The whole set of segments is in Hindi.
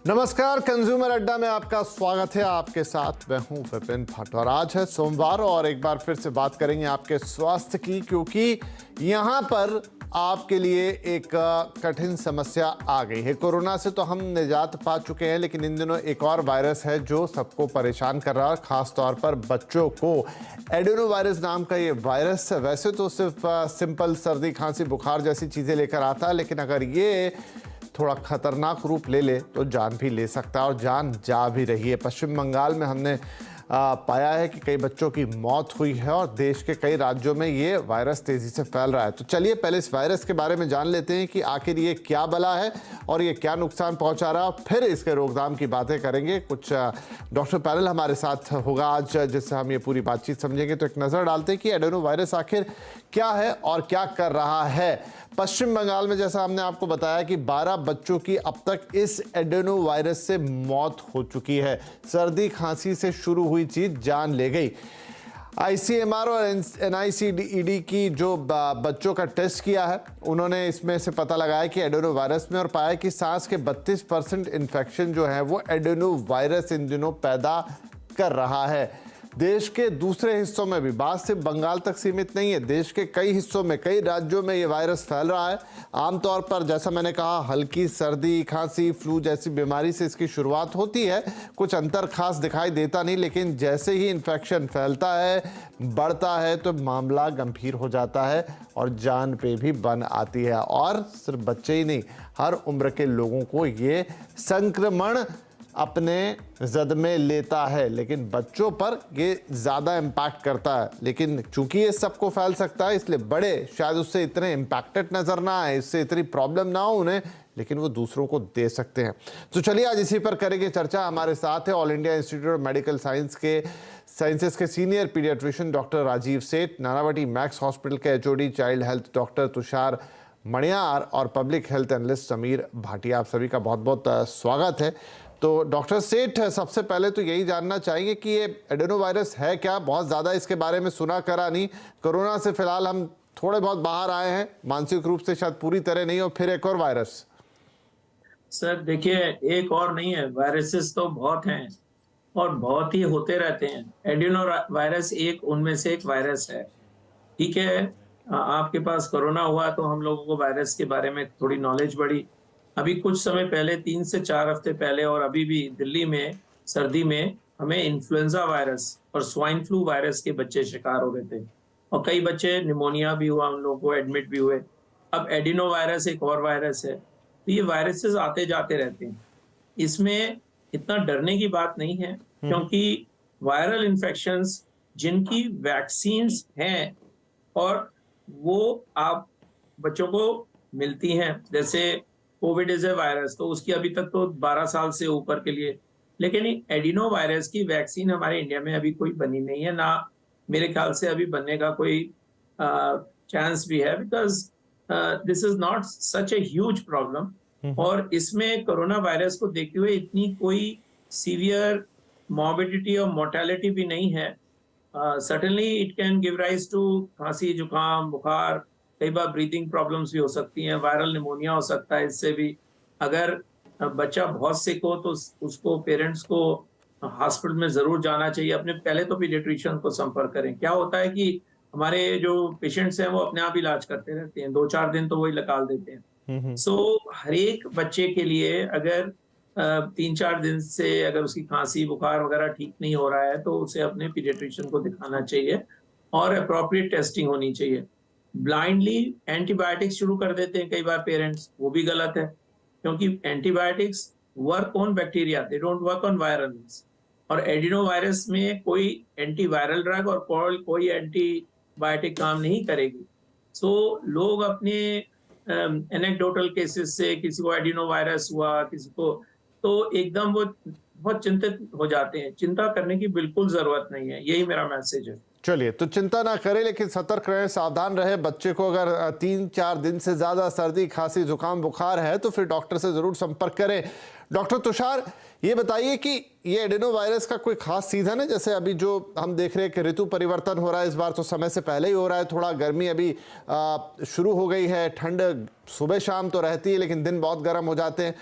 नमस्कार, कंज्यूमर अड्डा में आपका स्वागत है। आपके साथ मैं हूं विपिन भट्ट और आज है सोमवार और एक बार फिर से बात करेंगे आपके स्वास्थ्य की, क्योंकि यहां पर आपके लिए एक कठिन समस्या आ गई है। कोरोना से तो हम निजात पा चुके हैं, लेकिन इन दिनों एक और वायरस है जो सबको परेशान कर रहा है, खास तौर पर बच्चों को। एडेनो वायरस नाम का ये वायरस वैसे तो सिर्फ सिंपल सर्दी खांसी बुखार जैसी चीज़ें लेकर आता है, लेकिन अगर ये थोड़ा खतरनाक रूप ले ले तो जान भी ले सकता है और जान जा भी रही है। पश्चिम बंगाल में हमने पाया है कि कई बच्चों की मौत हुई है और देश के कई राज्यों में ये वायरस तेज़ी से फैल रहा है। तो चलिए पहले इस वायरस के बारे में जान लेते हैं कि आखिर ये क्या बला है और ये क्या नुकसान पहुंचा रहा है, फिर इसके रोकथाम की बातें करेंगे। कुछ डॉक्टर पैनल हमारे साथ होगा आज, जिससे हम ये पूरी बातचीत समझेंगे। तो एक नज़र डालते हैं कि एडेनो वायरस आखिर क्या है और क्या कर रहा है। पश्चिम बंगाल में जैसा हमने आपको बताया कि 12 बच्चों की अब तक इस एडेनो वायरस से मौत हो चुकी है। सर्दी खांसी से शुरू हुई चीज जान ले गई। ICMR और NICD की जो बच्चों का टेस्ट किया है, उन्होंने इसमें से पता लगाया कि एडेनो वायरस में और पाया कि सांस के 32% इन्फेक्शन जो है वो एडेनो वायरस इन दिनों पैदा कर रहा है। देश के दूसरे हिस्सों में भी, बात सिर्फ बंगाल तक सीमित नहीं है, देश के कई हिस्सों में, कई राज्यों में ये वायरस फैल रहा है। आमतौर पर जैसा मैंने कहा, हल्की सर्दी खांसी फ्लू जैसी बीमारी से इसकी शुरुआत होती है। कुछ अंतर खास दिखाई देता नहीं, लेकिन जैसे ही इन्फेक्शन फैलता है, बढ़ता है, तो मामला गंभीर हो जाता है और जान पे भी बन आती है। और सिर्फ बच्चे ही नहीं, हर उम्र के लोगों को ये संक्रमण अपने जद में लेता है, लेकिन बच्चों पर ये ज़्यादा इम्पैक्ट करता है। लेकिन चूंकि ये सबको फैल सकता है, इसलिए बड़े शायद उससे इतने इम्पैक्टेड नज़र ना आए, इससे इतनी प्रॉब्लम ना हो उन्हें, लेकिन वो दूसरों को दे सकते हैं। तो चलिए आज इसी पर करेंगे चर्चा। हमारे साथ है all India institute of medical sciences के senior paediatrician doctor Rajeev Seth, Nanavati Max hospital के HOD child health doctor Tushar Maniyar और public health analyst Sameer Bhatia. आप सभी का बहुत बहुत स्वागत है। तो डॉक्टर सेठ, सबसे पहले तो यही जानना चाहेंगे कि ये एडेनो वायरस है क्या? बहुत ज़्यादा इसके बारे में सुना करा नहीं। कोरोना से फिलहाल हम थोड़े बहुत बाहर आए हैं, मानसिक रूप से शायद पूरी तरह नहीं, और फिर एक और वायरस। सर देखिए, एक और नहीं है, वायरसेस तो बहुत हैं और बहुत ही होते रहते हैं। एडिनो वायरस एक उनमें से एक वायरस है। ठीक है, आपके पास कोरोना हुआ तो हम लोगों को वायरस के बारे में थोड़ी नॉलेज बढ़ी। अभी कुछ समय पहले, 3 से 4 हफ्ते पहले, और अभी भी दिल्ली में सर्दी में हमें इन्फ्लुएंजा वायरस और स्वाइन फ्लू वायरस के बच्चे शिकार हो गए थे और कई बच्चे निमोनिया भी हुआ, उन लोगों को एडमिट भी हुए। अब एडिनो वायरस एक और वायरस है। तो ये वायरसेस आते जाते रहते हैं, इसमें इतना डरने की बात नहीं है, क्योंकि वायरल इन्फेक्शंस जिनकी वैक्सीन्स हैं और वो आप बच्चों को मिलती हैं, जैसे कोविड इज ए वायरस, तो उसकी अभी तक तो 12 साल से ऊपर के लिए, लेकिन एडिनो वायरस की वैक्सीन हमारे इंडिया में अभी कोई बनी नहीं है, ना मेरे ख्याल से अभी बनने का कोई चांस भी है, because this is not such a huge problem. और इसमें कोरोना वायरस को देखते हुए इतनी कोई सीवियर मॉर्बिडिटी और मोर्टेलिटी भी नहीं है। Certainly it can give rise to खांसी जुकाम बुखार, कई बार ब्रीथिंग प्रॉब्लम्स भी हो सकती हैं, वायरल निमोनिया हो सकता है इससे भी। अगर बच्चा बहुत सिक हो तो उसको, पेरेंट्स को हॉस्पिटल में जरूर जाना चाहिए। अपने पहले तो पीडियाट्रिशियन को संपर्क करें। क्या होता है कि हमारे जो पेशेंट्स हैं वो अपने आप इलाज करते रहते हैं, 2-4 दिन तो वही निकाल देते हैं। सो हर एक बच्चे के लिए अगर 3-4 दिन से अगर उसकी खांसी बुखार वगैरह ठीक नहीं हो रहा है तो उसे अपने पीडियाट्रिशियन को दिखाना चाहिए और अप्रोप्रिएट टेस्टिंग होनी चाहिए। ब्लाइंडली एंटीबायोटिक्स शुरू कर देते हैं कई बार पेरेंट्स, वो भी गलत है, क्योंकि antibiotics work on bacteria, they don't work on virals. और एडिनो वायरस में कोई एंटीवायरल ड्रग और कोई एंटीबायोटिक काम नहीं करेगी। सो लोग अपने एनेक्डोटल केसेस से, किसी को एडिनो वायरस हुआ, किसी को, तो एकदम वो बहुत चिंतित हो जाते हैं। चिंता करने की बिल्कुल जरूरत नहीं है, यही मेरा मैसेज है। चलिए, तो चिंता ना करें, लेकिन सतर्क रहें, सावधान रहें। बच्चे को अगर 3-4 दिन से ज़्यादा सर्दी खांसी जुकाम बुखार है तो फिर डॉक्टर से ज़रूर संपर्क करें। डॉक्टर तुषार, ये बताइए कि ये एडेनो वायरस का कोई खास सीजन है? जैसे अभी जो हम देख रहे हैं कि ऋतु परिवर्तन हो रहा है, इस बार तो समय से पहले ही हो रहा है, थोड़ा गर्मी अभी शुरू हो गई है, ठंड सुबह शाम तो रहती है लेकिन दिन बहुत गर्म हो जाते हैं।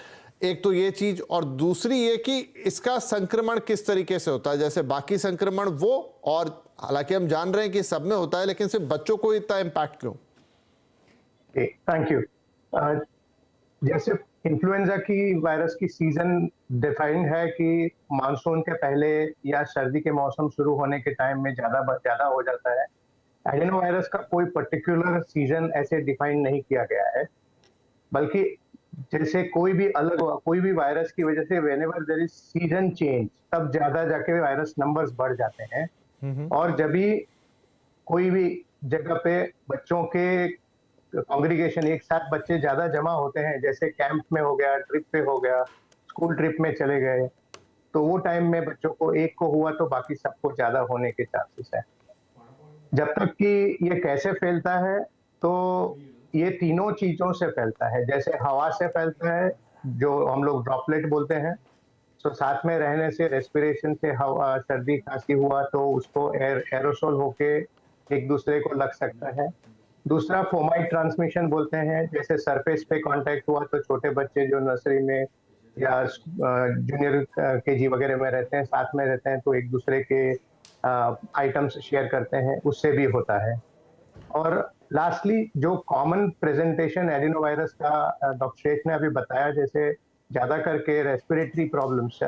एक तो ये चीज, और दूसरी ये कि इसका संक्रमण किस तरीके से होता है, जैसे बाकी संक्रमण वो, और हालांकि हम जान रहे हैं कि सब में होता है, लेकिन सिर्फ बच्चों को इतना इम्पैक्ट क्यों? Thank you. जैसे इन्फ्लुएंजा की वायरस की सीजन डिफाइंड है कि मानसून के पहले या सर्दी के मौसम शुरू होने के टाइम में ज्यादा हो जाता है। एडिनो वायरस का कोई पर्टिकुलर सीजन ऐसे डिफाइन नहीं किया गया है, बल्कि जैसे कोई भी वायरस की वजह से whenever there is season change, तब ज्यादा जाके वायरस नंबर्स बढ़ जाते हैं। और जब भी कोई भी जगह पे बच्चों के कांग्रीगेशन, एक साथ बच्चे ज्यादा जमा होते हैं, जैसे कैंप में हो गया, ट्रिप पे हो गया, स्कूल ट्रिप में चले गए, तो वो टाइम में बच्चों को एक को हुआ तो बाकी सबको ज्यादा होने के चांसेस है। जब तक कि ये कैसे फैलता है, तो ये तीनों चीजों से फैलता है। जैसे हवा से फैलता है, जो हम लोग ड्रॉपलेट बोलते हैं, तो साथ में रहने से, रेस्पिरेशन से हवा, सर्दी खांसी हुआ तो उसको एरोसोल होके एक दूसरे को लग सकता है। दूसरा फोमाइट ट्रांसमिशन बोलते हैं, जैसे सरफेस पे कांटेक्ट हुआ तो छोटे बच्चे जो नर्सरी में या जूनियर केजी वगैरह में रहते हैं, साथ में रहते हैं, तो एक दूसरे के आइटम्स शेयर करते हैं, उससे भी होता है। और लास्टली जो कॉमन प्रेजेंटेशन एडिनोवायरस का डॉक्टर शेख ने अभी बताया, जैसे ज्यादा करके रेस्पिरेटरी प्रॉब्लम्स,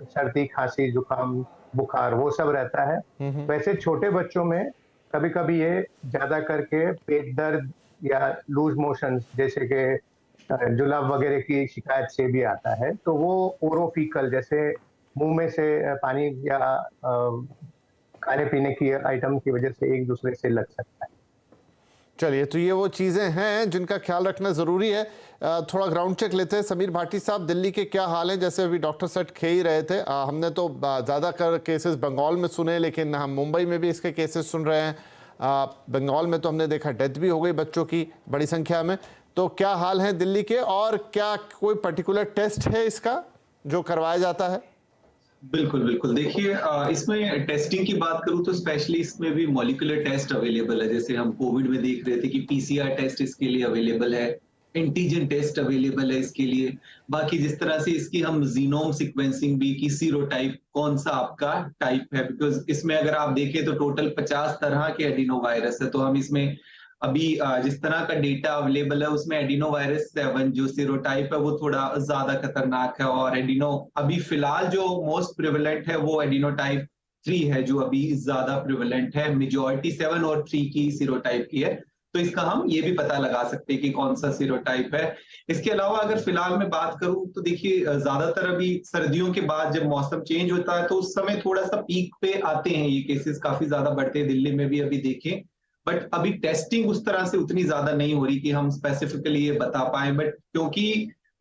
सर्दी खांसी जुकाम बुखार वो सब रहता है। वैसे छोटे बच्चों में कभी कभी ये ज्यादा करके पेट दर्द या लूज मोशंस जैसे कि जुलाब वगैरह की शिकायत से भी आता है। तो वो ओरोफिकल, जैसे मुंह में से पानी या खाने पीने की आइटम की वजह से एक दूसरे से लग सकता है। चलिए, तो ये वो चीज़ें हैं जिनका ख्याल रखना ज़रूरी है। थोड़ा ग्राउंड चेक लेते हैं। समीर भाटी साहब, दिल्ली के क्या हाल है? जैसे अभी डॉक्टर सेट खे ही रहे थे, हमने तो ज़्यादातर केसेस बंगाल में सुने, लेकिन हम मुंबई में भी इसके केसेस सुन रहे हैं। बंगाल में तो हमने देखा डेथ भी हो गई बच्चों की बड़ी संख्या में। तो क्या हाल है दिल्ली के, और क्या कोई पर्टिकुलर टेस्ट है इसका जो करवाया जाता है? बिल्कुल बिल्कुल, देखिए इसमें टेस्टिंग की बात करूं तो स्पेशली इसमें भी मॉलिक्यूलर टेस्ट अवेलेबल है। जैसे हम कोविड में देख रहे थे कि पीसीआर टेस्ट इसके लिए अवेलेबल है, एंटीजन टेस्ट अवेलेबल है इसके लिए। बाकी जिस तरह से इसकी हम जीनोम सीक्वेंसिंग भी, की सीरोटाइप कौन सा आपका टाइप है, बिकॉज इसमें अगर आप देखें तो टोटल 50 तरह के एडिनो वायरस है। तो हम इसमें अभी जिस तरह का डेटा अवेलेबल है उसमें एडिनो वायरस 7 जो सीरोटाइप है वो थोड़ा ज्यादा खतरनाक है, और एडिनो अभी फिलहाल जो मोस्ट प्रिवेलेंट है वो एडिनो टाइप 3 है जो अभी ज्यादा प्रिवेलेंट है। मेजॉरिटी 7 और 3 की सीरोटाइप की है, तो इसका हम ये भी पता लगा सकते हैं कि कौन सा सीरोटाइप है। इसके अलावा अगर फिलहाल मैं बात करूं तो देखिए ज्यादातर अभी सर्दियों के बाद जब मौसम चेंज होता है तो उस समय थोड़ा सा पीक पे आते हैं, ये केसेस काफी ज्यादा बढ़ते हैं, दिल्ली में भी अभी देखें। बट अभी टेस्टिंग उस तरह से उतनी ज्यादा नहीं हो रही कि हम स्पेसिफिकली ये बता पाए। बट क्योंकि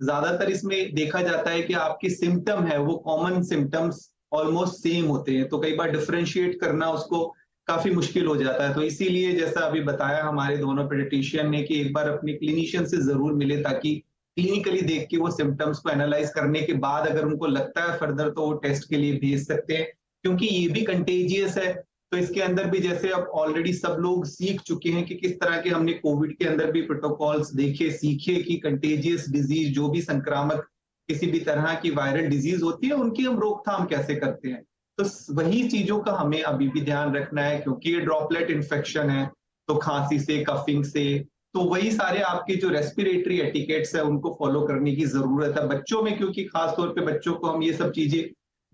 ज्यादातर इसमें देखा जाता है कि आपके सिम्टम है वो कॉमन सिम्टम्स ऑलमोस्ट सेम होते हैं, तो कई बार डिफरेंशिएट करना उसको काफी मुश्किल हो जाता है। तो इसीलिए जैसा अभी बताया हमारे दोनों पेडिट्रिशियन ने कि एक बार अपने क्लिनिशियन से जरूर मिले, ताकि क्लिनिकली देख के वो सिम्टम्स को एनालाइज करने के बाद अगर उनको लगता है फर्दर तो वो टेस्ट के लिए भेज सकते हैं, क्योंकि ये भी कंटेजियस है। तो इसके अंदर भी जैसे अब ऑलरेडी सब लोग सीख चुके हैं कि किस तरह के हमने कोविड के अंदर भी प्रोटोकॉल्स देखे सीखे कि कंटेजियस डिजीज जो भी संक्रामक किसी भी तरह की वायरल डिजीज होती है उनकी हम रोकथाम कैसे करते हैं। तो वही चीजों का हमें अभी भी ध्यान रखना है, क्योंकि ये ड्रॉपलेट इन्फेक्शन है, तो खांसी से, कफिंग से, तो वही सारे आपके जो रेस्पिरेटरी एटिकेट्स है उनको फॉलो करने की जरूरत है बच्चों में, क्योंकि खासतौर पे बच्चों को हम ये सब चीजें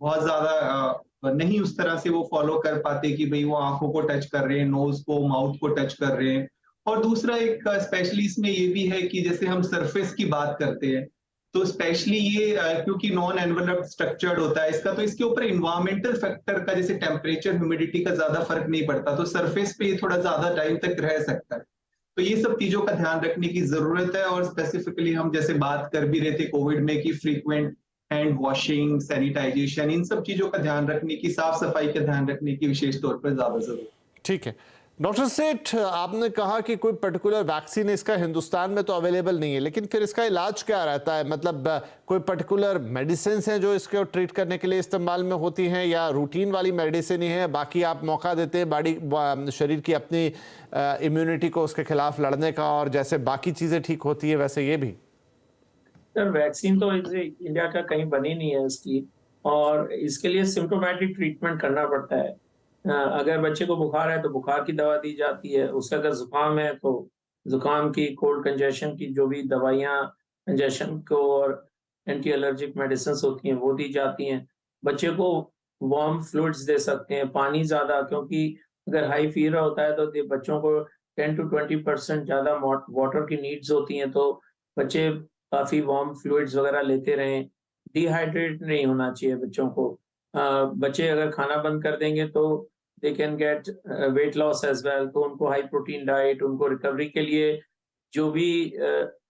बहुत ज्यादा नहीं उस तरह से वो फॉलो कर पाते कि भाई वो आंखों को टच कर रहे हैं, नोज को, माउथ को टच कर रहे हैं। और दूसरा एक स्पेशली इसमें ये भी है कि जैसे हम सरफेस की बात करते हैं तो स्पेशली ये क्योंकि नॉन एनवेलप्ड स्ट्रक्चर्ड होता है इसका, तो इसके ऊपर इन्वायरमेंटल फैक्टर का जैसे टेम्परेचर, ह्यूमिडिटी का ज्यादा फर्क नहीं पड़ता, तो सरफेस पे ये थोड़ा ज्यादा टाइम तक रह सकता है। तो ये सब चीजों का ध्यान रखने की जरूरत है। और स्पेसिफिकली हम जैसे बात कर भी रहे थे कोविड में कि फ्रीक्वेंट हैंड वॉशिंग, सैनिटाइजेशन, इन सब चीजों का ध्यान रखने की, साफ सफाई का ध्यान रखने की विशेष तौर पर ज्यादा जरूरत। ठीक है डॉक्टर सेठ, आपने कहा कि कोई पर्टिकुलर वैक्सीन इसका हिंदुस्तान में तो अवेलेबल नहीं है, लेकिन फिर इसका इलाज क्या रहता है? मतलब कोई पर्टिकुलर मेडिसिन हैं जो इसको ट्रीट करने के लिए इस्तेमाल में होती हैं, या रूटीन वाली मेडिसिन ही है, बाकी आप मौका देते हैं बॉडी शरीर की अपनी इम्यूनिटी को उसके खिलाफ लड़ने का, और जैसे बाकी चीज़ें ठीक होती है वैसे ये भी? सर वैक्सीन तो इंडिया का कहीं बनी नहीं है इसकी, और इसके लिए सिम्टोमेटिक ट्रीटमेंट करना पड़ता है। अगर बच्चे को बुखार है तो बुखार की दवा दी जाती है, उसका अगर जुकाम है तो जुकाम की, कोल्ड कंजेशन की जो भी दवाइयाँ कंजेशन को और एंटी एलर्जिक मेडिसिन होती हैं वो दी जाती हैं। बच्चे को वार्म फ्लूइड्स दे सकते हैं, पानी ज़्यादा, क्योंकि अगर हाई फीवर होता है तो बच्चों को 10 to 20% ज़्यादा वाटर की नीड्स होती हैं, तो बच्चे काफ़ी वार्म फ्लूइड्स वगैरह लेते रहें। डिहाइड्रेट नहीं होना चाहिए बच्चों को। बच्चे अगर खाना बंद कर देंगे तो they can get weight loss as well, तो उनको हाई प्रोटीन डाइट, उनको रिकवरी के लिए जो भी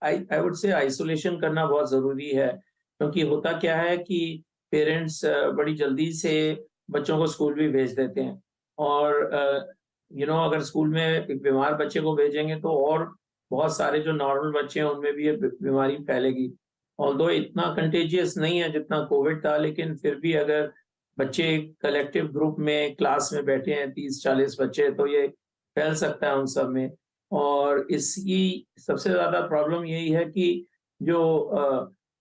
आई वुड से आइसोलेशन करना बहुत ज़रूरी है। क्योंकि होता क्या है कि पेरेंट्स बड़ी जल्दी से बच्चों को स्कूल भी भेज देते हैं, और अगर स्कूल में एक बीमार बच्चे को भेजेंगे तो और बहुत सारे जो नॉर्मल बच्चे हैं उनमें भी ये बीमारी फैलेगी। ऑल्दो इतना कंटेजियस नहीं है जितना कोविड था, लेकिन फिर भी अगर बच्चे कलेक्टिव ग्रुप में क्लास में बैठे हैं 30-40 बच्चे, तो ये फैल सकता है उन सब में। और इसकी सबसे ज़्यादा प्रॉब्लम यही है कि जो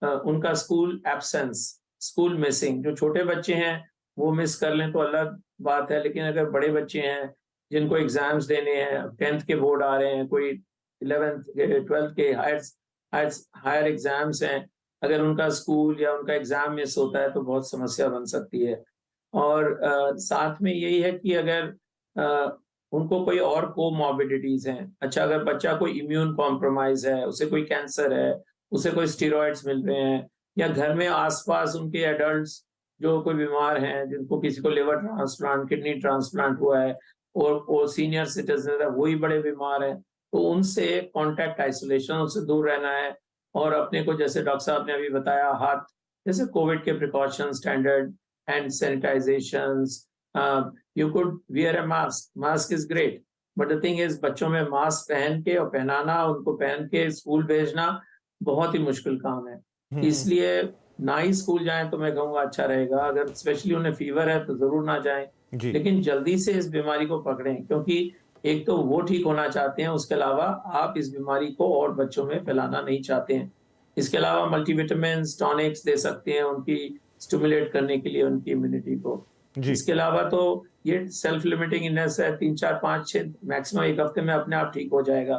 उनका स्कूल एब्सेंस, स्कूल मिसिंग, जो छोटे बच्चे हैं वो मिस कर लें तो अलग बात है, लेकिन अगर बड़े बच्चे हैं जिनको एग्जाम्स देने हैं, 10th के बोर्ड आ रहे हैं, कोई 11th 12th के हायर एग्जाम्स हैं, अगर उनका स्कूल या उनका एग्जाम मिस होता है तो बहुत समस्या बन सकती है। और साथ में यही है कि अगर उनको कोई और कोमॉर्बिडिटीज हैं, अच्छा अगर बच्चा कोई इम्यून कॉम्प्रोमाइज है, उसे कोई कैंसर है, उसे कोई स्टेरॉइड्स मिल रहे हैं, या घर में आसपास उनके एडल्ट्स जो कोई बीमार हैं, जिनको किसी को लिवर ट्रांसप्लांट, किडनी ट्रांसप्लांट हुआ है, और सीनियर सिटीजन है वही बड़े बीमार हैं, तो उनसे कॉन्टैक्ट आइसोलेशन, उससे दूर रहना है। और अपने को, जैसे डॉक्टर साहब ने अभी बताया, हाथ, जैसे कोविड के precaution, standard hand sanitisations, you could wear a mask is great, but the thing is बच्चों में मास्क पहन के और पहनाना, उनको पहन के स्कूल भेजना बहुत ही मुश्किल काम है। इसलिए ना ही स्कूल जाएं तो मैं कहूँगा अच्छा रहेगा। अगर स्पेशली उन्हें फीवर है तो जरूर ना जाएं, लेकिन जल्दी से इस बीमारी को पकड़ें, क्योंकि एक तो वो ठीक होना चाहते हैं, उसके अलावा आप इस बीमारी को और बच्चों में फैलाना नहीं चाहते हैं। इसके अलावा मल्टीविटामिन टॉनिक्स दे सकते हैं उनकी स्टिमुलेट करने के लिए उनकी इम्यूनिटी को। इसके अलावा तो ये सेल्फ लिमिटिंग इलनेस है, 3, 4, 5, 6 मैक्सिमम एक हफ्ते में अपने आप ठीक हो जाएगा।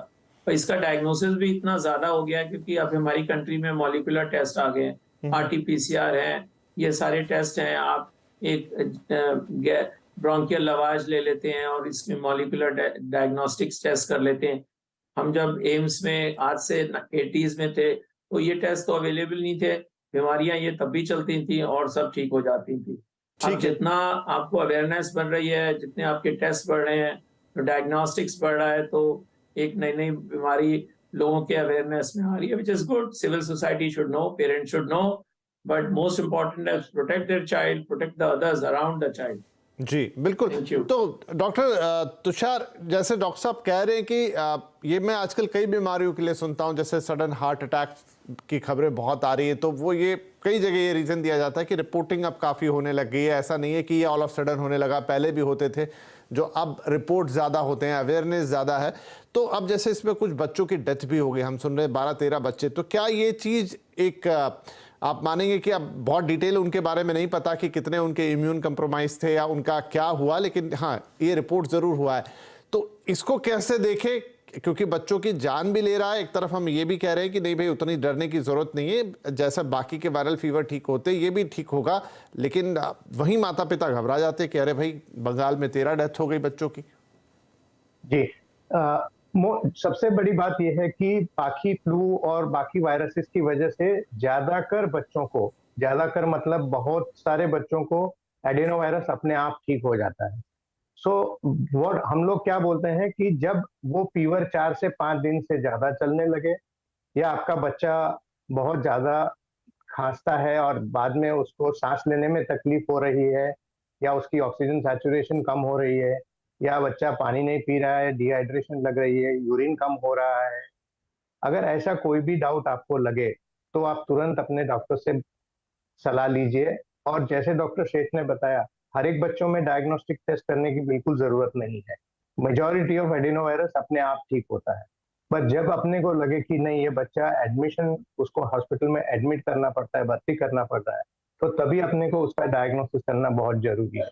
और इसका डायग्नोसिस भी इतना ज्यादा हो गया है क्योंकि अब हमारी कंट्री में मॉलिक्यूलर टेस्ट आ गए हैं, RT-PCR है, ये सारे टेस्ट हैं। आप एक ब्रोंकियल लवाज ले लेते हैं और इसमें मॉलिक्यूलर डायग्नोस्टिक्स टेस्ट कर लेते हैं। हम जब एम्स में आज से 80s में थे तो ये टेस्ट तो अवेलेबल नहीं थे, बीमारियां ये तब भी चलती थी और सब ठीक हो जाती थी। अब जितना आपको अवेयरनेस बढ़ रही है, जितने आपके टेस्ट बढ़ रहे हैं, तो डायग्नोस्टिक्स बढ़ रहा है, तो एक नई नई बीमारी लोगों के अवेयरनेस में आ रही है, which is good. Civil society should know, parents should know, but most important है protect their child, protect the others around the child. जी बिल्कुल। तो डॉक्टर तुषार, जैसे डॉक्टर साहब कह रहे हैं कि ये मैं आजकल कई बीमारियों के लिए सुनता हूँ, जैसे सडन हार्ट अटैक की खबरें बहुत आ रही है, तो वो ये कई जगह ये रीज़न दिया जाता है कि रिपोर्टिंग अब काफ़ी होने लग गई है। ऐसा नहीं है कि ये ऑल ऑफ सडन होने लगा, पहले भी होते थे, जो अब रिपोर्ट ज़्यादा होते हैं, अवेयरनेस ज़्यादा है। तो अब जैसे इसमें कुछ बच्चों की डेथ भी हो गई, हम सुन रहे हैं 12-13 बच्चे, तो क्या ये चीज़ एक आप मानेंगे कि अब बहुत डिटेल उनके बारे में नहीं पता कि कितने उनके इम्यून कंप्रोमाइज थे या उनका क्या हुआ, लेकिन हाँ ये रिपोर्ट ज़रूर हुआ है, तो इसको कैसे देखें? क्योंकि बच्चों की जान भी ले रहा है, एक तरफ हम ये भी कह रहे हैं कि नहीं भाई उतनी डरने की ज़रूरत नहीं है, जैसा बाकी के वायरल फीवर ठीक होते ये भी ठीक होगा, लेकिन वहीं माता पिता घबरा जाते कि अरे भाई बंगाल में 13 डेथ हो गई बच्चों की। जी, सबसे बड़ी बात यह है कि बाकी फ्लू और बाकी वायरसेस की वजह से ज्यादातर बच्चों को, ज्यादातर मतलब बहुत सारे बच्चों को एडिनो वायरस अपने आप ठीक हो जाता है। वो हम लोग क्या बोलते हैं कि जब वो फीवर 4 से 5 दिन से ज्यादा चलने लगे, या आपका बच्चा बहुत ज्यादा खांसता है और बाद में उसको सांस लेने में तकलीफ हो रही है, या उसकी ऑक्सीजन सैचुरेशन कम हो रही है, या बच्चा पानी नहीं पी रहा है, डिहाइड्रेशन लग रही है, यूरिन कम हो रहा है, अगर ऐसा कोई भी डाउट आपको लगे तो आप तुरंत अपने डॉक्टर से सलाह लीजिए। और जैसे डॉक्टर शेख ने बताया, हर एक बच्चों में डायग्नोस्टिक टेस्ट करने की बिल्कुल जरूरत नहीं है। मेजॉरिटी ऑफ एडिनो वायरस अपने आप ठीक होता है, बट जब अपने को लगे कि नहीं ये बच्चा एडमिशन, उसको हॉस्पिटल में एडमिट करना पड़ता है, भर्ती करना पड़ता है, तो तभी अपने को उसका डायग्नोसिस करना बहुत जरूरी है।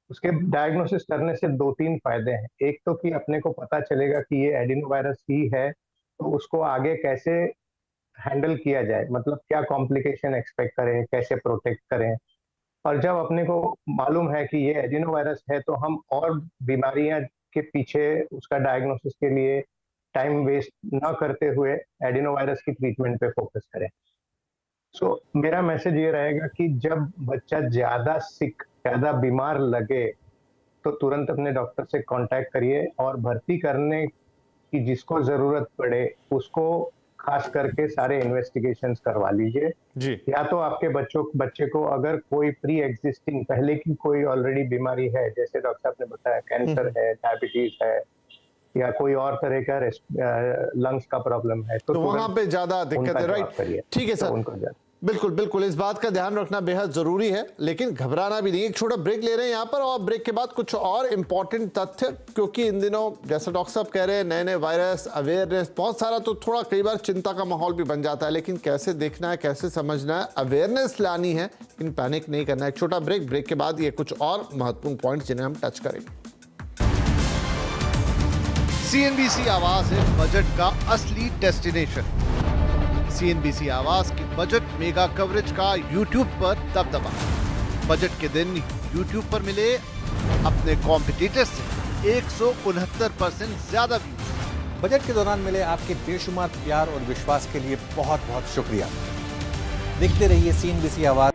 उसके डायग्नोसिस करने से 2-3 फायदे हैं। एक तो कि अपने को पता चलेगा कि ये एडिनोवायरस ही है, तो उसको आगे कैसे हैंडल किया जाए, मतलब क्या कॉम्प्लिकेशन एक्सपेक्ट करें, कैसे प्रोटेक्ट करें। और जब अपने को मालूम है कि ये एडिनोवायरस है, तो हम और बीमारियां के पीछे उसका डायग्नोसिस के लिए टाइम वेस्ट न करते हुए एडिनोवायरस की ट्रीटमेंट पे फोकस करें। सो मेरा मैसेज ये रहेगा कि जब बच्चा ज्यादा सिक, ज्यादा बीमार लगे, तो तुरंत अपने डॉक्टर से कांटेक्ट करिए और भर्ती करने की जिसको जरूरत पड़े उसको खास करके सारे इन्वेस्टिगेशंस करवा लीजिए। जी। या तो आपके बच्चे को अगर कोई प्री एग्जिस्टिंग पहले की कोई ऑलरेडी बीमारी है, जैसे डॉक्टर साहब ने बताया कैंसर है, डायबिटीज है, या कोई और तरह का लंग्स का प्रॉब्लम है, तो वहां पे ज्यादा दिक्कत है, राइट? ठीक है सर, बिल्कुल बिल्कुल, इस बात का ध्यान रखना बेहद जरूरी है, लेकिन घबराना भी नहीं। एक छोटा ब्रेक ले रहे हैं यहाँ पर, और ब्रेक के बाद कुछ और इंपॉर्टेंट तथ्य, क्योंकि इन दिनों जैसे डॉक्टर साहब कह रहे हैं नए नए वायरस, अवेयरनेस बहुत सारा, तो थोड़ा कई बार चिंता का माहौल भी बन जाता है, लेकिन कैसे देखना है, कैसे समझना है, अवेयरनेस लानी है, लेकिन पैनिक नहीं करना है। एक छोटा ब्रेक के बाद ये कुछ और महत्वपूर्ण पॉइंट जिन्हें हम टच करेंगे। CNBC आवाज है बजट का असली डेस्टिनेशन। CNBC आवाज की बजट मेगा कवरेज का YouTube पर दबदबा। बजट के दिन YouTube पर मिले अपने कॉम्पिटिटर्स से 169% ज्यादा व्यूज। बजट के दौरान मिले आपके बेशुमार प्यार और विश्वास के लिए बहुत बहुत शुक्रिया। देखते रहिए CNBC आवाज।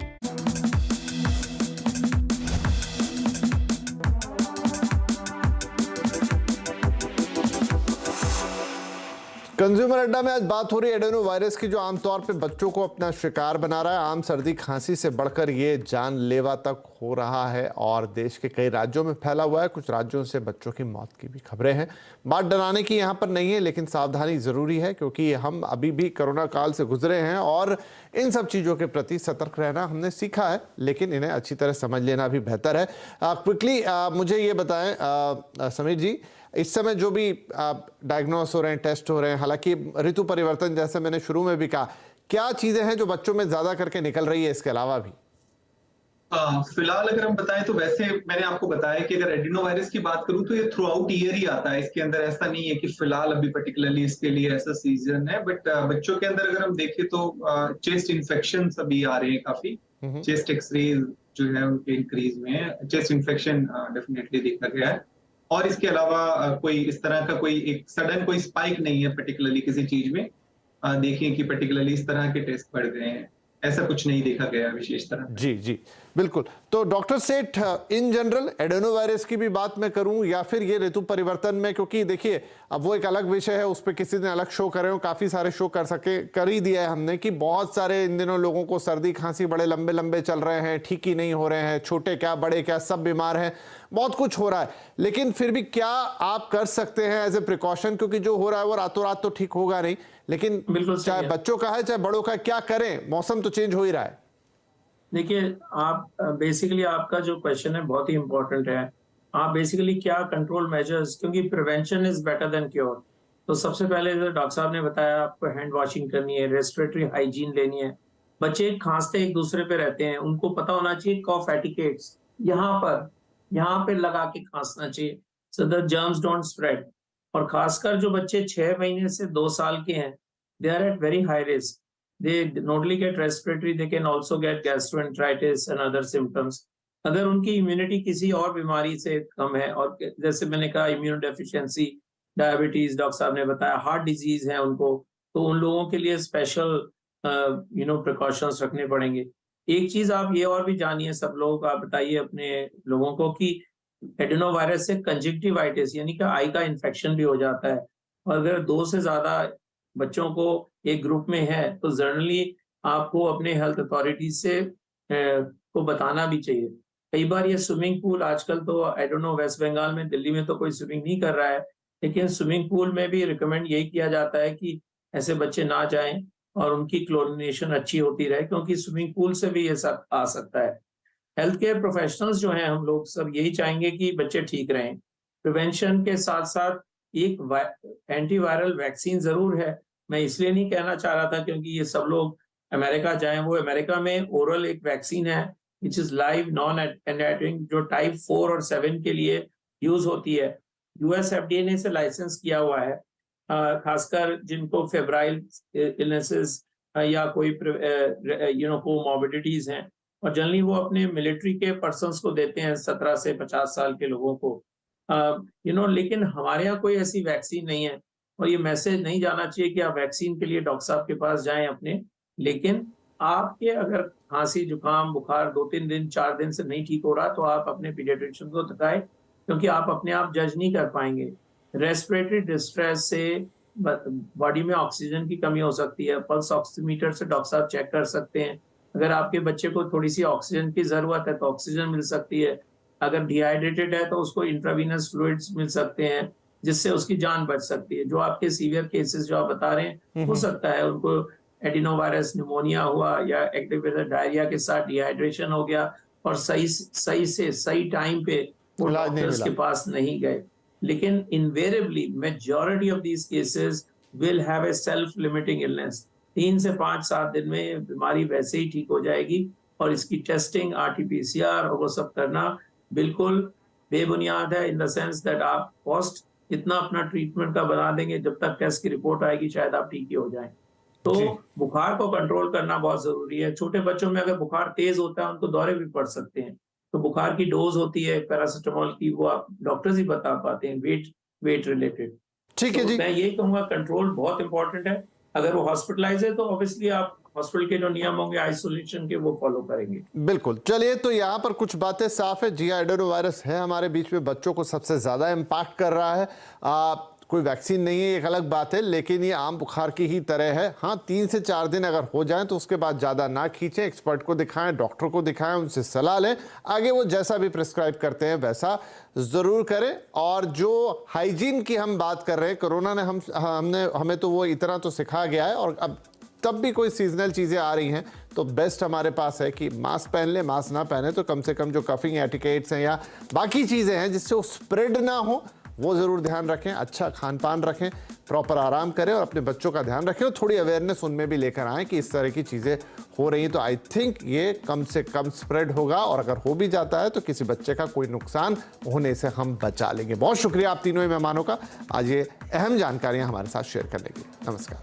कंज्यूमर अड्डा में आज बात हो रही है एडेनो वायरस की, जो आमतौर पे बच्चों को अपना शिकार बना रहा है। आम सर्दी खांसी से बढ़कर ये जानलेवा तक हो रहा है और देश के कई राज्यों में फैला हुआ है। कुछ राज्यों से बच्चों की मौत की भी खबरें हैं। बात डराने की यहाँ पर नहीं है, लेकिन सावधानी जरूरी है, क्योंकि हम अभी भी कोरोना काल से गुजरे हैं और इन सब चीज़ों के प्रति सतर्क रहना हमने सीखा है, लेकिन इन्हें अच्छी तरह समझ लेना भी बेहतर है। क्विकली मुझे ये बताएं समीर जी, इस समय जो भी डायग्नोस हो रहे हैं, टेस्ट हो रहे हैं, हालांकि ऋतु परिवर्तन जैसे मैंने शुरू में भी कहा, क्या चीजें हैं जो बच्चों में ज्यादा करके निकल रही है इसके अलावा भी? फिलहाल अगर हम बताएं तो वैसे मैंने आपको बताया कि अगर एडिनोवायरस की बात करूं तो ये थ्रू आउट ईयर ही आता है। इसके अंदर ऐसा नहीं है कि फिलहाल अभी पर्टिकुलरली इसके लिए ऐसा सीजन है। बट बच्चों के अंदर अगर हम देखें तो चेस्ट इन्फेक्शन अभी आ रहे हैं काफी। चेस्ट एक्सरे जो है उनके इंक्रीज में है, चेस्ट इन्फेक्शन डेफिनेटली देखा गया है। और इसके अलावा कोई इस तरह का कोई एक सडन कोई स्पाइक नहीं है पर्टिकुलरली किसी चीज में। देखिए कि पर्टिकुलरली इस तरह के टेस्ट बढ़ गए हैं, ऐसा कुछ नहीं देखा गया विशेष तरह। जी जी बिल्कुल। तो डॉक्टर सेठ, इन जनरल एडेनोवायरस की भी बात मैं करूं या फिर ये ऋतु परिवर्तन में, क्योंकि देखिए अब वो एक अलग विषय है, उस पर किसी ने अलग शो करे हो, काफी सारे शो कर ही दिया है हमने, कि बहुत सारे इन दिनों लोगों को सर्दी खांसी बड़े लंबे लंबे चल रहे हैं, ठीक ही नहीं हो रहे हैं, छोटे क्या बड़े क्या सब बीमार हैं, बहुत कुछ हो रहा है। लेकिन फिर भी क्या आप कर सकते हैं एज ए प्रिकॉशन, क्योंकि जो हो रहा है वो रातों रात तो ठीक होगा नहीं, लेकिन चाहे बच्चों का है चाहे बड़ों का, क्या करें, मौसम तो चेंज हो ही रहा है। देखिए, आप बेसिकली आपका जो क्वेश्चन है बहुत ही इंपॉर्टेंट है। आप बेसिकली क्या कंट्रोल मेजर्स, क्योंकि prevention is better than cure. तो सबसे पहले जो डॉक्टर साहब ने बताया, आपको हैंड वॉशिंग करनी है, रेस्पिरेटरी हाइजीन लेनी है। बच्चे खांसते एक दूसरे पे रहते हैं, उनको पता होना चाहिए कॉफ एटिकेट्स यहाँ पे लगा के खांसना चाहिए, so the germs don't spread. और खासकर जो बच्चे 6 महीने से 2 साल के हैं, they are at very high risk. They not only get respiratory, they can also get gastroenteritis and other symptoms. अगर उनकी इम्यूनिटी किसी और बीमारी से कम है, और जैसे मैंने कहा इम्यूनो डेफिशिएंसी, डायबिटीज, डॉक्टर साहब ने बताया हार्ट डिजीज है उनको, तो उन लोगों के लिए स्पेशल प्रिकॉशंस रखने पड़ेंगे। एक चीज आप ये और भी जानिए, सब लोग आप बताइए अपने लोगों को, कि एडेनोवायरस से कंजक्टिवाइटिस यानी कि आई का इन्फेक्शन भी हो जाता है। और अगर 2 से ज्यादा बच्चों को एक ग्रुप में है, तो जनरली आपको अपने हेल्थ अथॉरिटी से को बताना भी चाहिए। कई बार ये स्विमिंग पूल, आजकल तो I don't know West Bengal में, दिल्ली में तो कोई स्विमिंग नहीं कर रहा है, लेकिन स्विमिंग पूल में भी रिकमेंड यही किया जाता है कि ऐसे बच्चे ना जाएं और उनकी क्लोरिनेशन अच्छी होती रहे, क्योंकि स्विमिंग पूल से भी ये सब आ सकता है। हेल्थ केयर प्रोफेशनल्स जो हैं, हम लोग सब यही चाहेंगे कि बच्चे ठीक रहें। प्रिवेंशन के साथ साथ एक एंटीवायरल वैक्सीन जरूर है। मैं इसलिए नहीं कहना चाह रहा था क्योंकि ये सब लोग अमेरिका जाएं। वो अमेरिका में ओरल एक वैक्सीन है which is live non antiviral जो टाइप 4 और 7 के लिए यूज होती है। यूएस एफडीए ने इसे लाइसेंस किया हुआ है, खासकर जिनको फेब्राइल इलनेसेस या कोई कोमॉर्बिडिटीज हैं, और जनरली वो अपने मिलिट्री के पर्सन्स को देते हैं 17 से 50 साल के लोगों को। लेकिन हमारे यहाँ कोई ऐसी वैक्सीन नहीं है, और ये मैसेज नहीं जाना चाहिए कि आप वैक्सीन के लिए डॉक्टर साहब के पास जाएं अपने। लेकिन आपके अगर खांसी जुकाम बुखार 2-3 दिन 4 दिन से नहीं ठीक हो रहा तो आप अपने पीडियाट्रिशियन को दिखाएं, क्योंकि आप अपने आप जज नहीं कर पाएंगे। रेस्पिरेटरी डिस्ट्रेस से बॉडी में ऑक्सीजन की कमी हो सकती है। पल्स ऑक्सीमीटर से डॉक्टर साहब चेक कर सकते हैं। अगर आपके बच्चे को थोड़ी सी ऑक्सीजन की जरूरत है तो ऑक्सीजन मिल सकती है। अगर डिहाइड्रेटेड है तो उसको इंट्रावीनस फ्लूइड्स मिल सकते हैं, जिससे उसकी जान बच सकती है। जो आपके सीवियर केसेस जो आप बता रहे हैं, हो सकता है उनको एडिनोवायरस निमोनिया हुआ या एक्टिवेटेड डायरिया के साथ डिहाइड्रेशन हो गया और सही टाइम पे वो डॉक्टर्स के पास नहीं गए। लेकिन invariably majority of these cases will have a self limiting illness. 3 से 5-7 दिन में बीमारी वैसे ही ठीक हो जाएगी, और इसकी टेस्टिंग RT-PCR और वो सब करना बिल्कुल बेबुनियाद है, इन द सेंस दैट आप कॉस्ट इतना अपना ट्रीटमेंट का बना देंगे, जब तक टेस्ट की रिपोर्ट आएगी शायद आप ठीक ही हो जाएं। तो बुखार को कंट्रोल करना बहुत जरूरी है। छोटे बच्चों में अगर बुखार तेज होता है उनको दौरे भी पड़ सकते हैं, तो बुखार की डोज होती है पैरासिटामोल की, वो आप डॉक्टर्स ही बता पाते हैं, वेट रिलेटेड। ठीक है जी। मैं यही कहूंगा कंट्रोल बहुत इंपॉर्टेंट है। अगर वो हॉस्पिटलाइज है तो ऑब्वियसली आप हॉस्पिटल के जो नियम होंगे आइसोलेशन के वो फॉलो करेंगे। बिल्कुल। चलिए, तो यहाँ पर कुछ बातें साफ है। जी एडेनोवायरस है हमारे बीच में, बच्चों को सबसे ज्यादा इम्पैक्ट कर रहा है। कोई वैक्सीन नहीं है, एक अलग बात है, लेकिन ये आम बुखार की ही तरह है। हाँ, 3 से 4 दिन अगर हो जाएं तो उसके बाद ज़्यादा ना खींचें, एक्सपर्ट को दिखाएं, डॉक्टर को दिखाएं, उनसे सलाह लें, आगे वो जैसा भी प्रिस्क्राइब करते हैं वैसा ज़रूर करें। और जो हाइजीन की हम बात कर रहे हैं, कोरोना ने हमें तो वो इतना तो सिखा गया है, और अब तब भी कोई सीजनल चीज़ें आ रही हैं तो बेस्ट हमारे पास है कि मास्क पहन ले, मास्क ना पहने तो कम से कम जो कफिंग एटिकेट्स हैं या बाकी चीज़ें हैं जिससे वो स्प्रेड ना हो, वो ज़रूर ध्यान रखें। अच्छा खान पान रखें, प्रॉपर आराम करें, और अपने बच्चों का ध्यान रखें, और थोड़ी अवेयरनेस उनमें भी लेकर आएँ कि इस तरह की चीज़ें हो रही हैं। तो आई थिंक ये कम से कम स्प्रेड होगा, और अगर हो भी जाता है तो किसी बच्चे का कोई नुकसान होने से हम बचा लेंगे। बहुत शुक्रिया आप तीनों ही मेहमानों का आज ये अहम जानकारियाँ हमारे साथ शेयर करने के लिए। नमस्कार।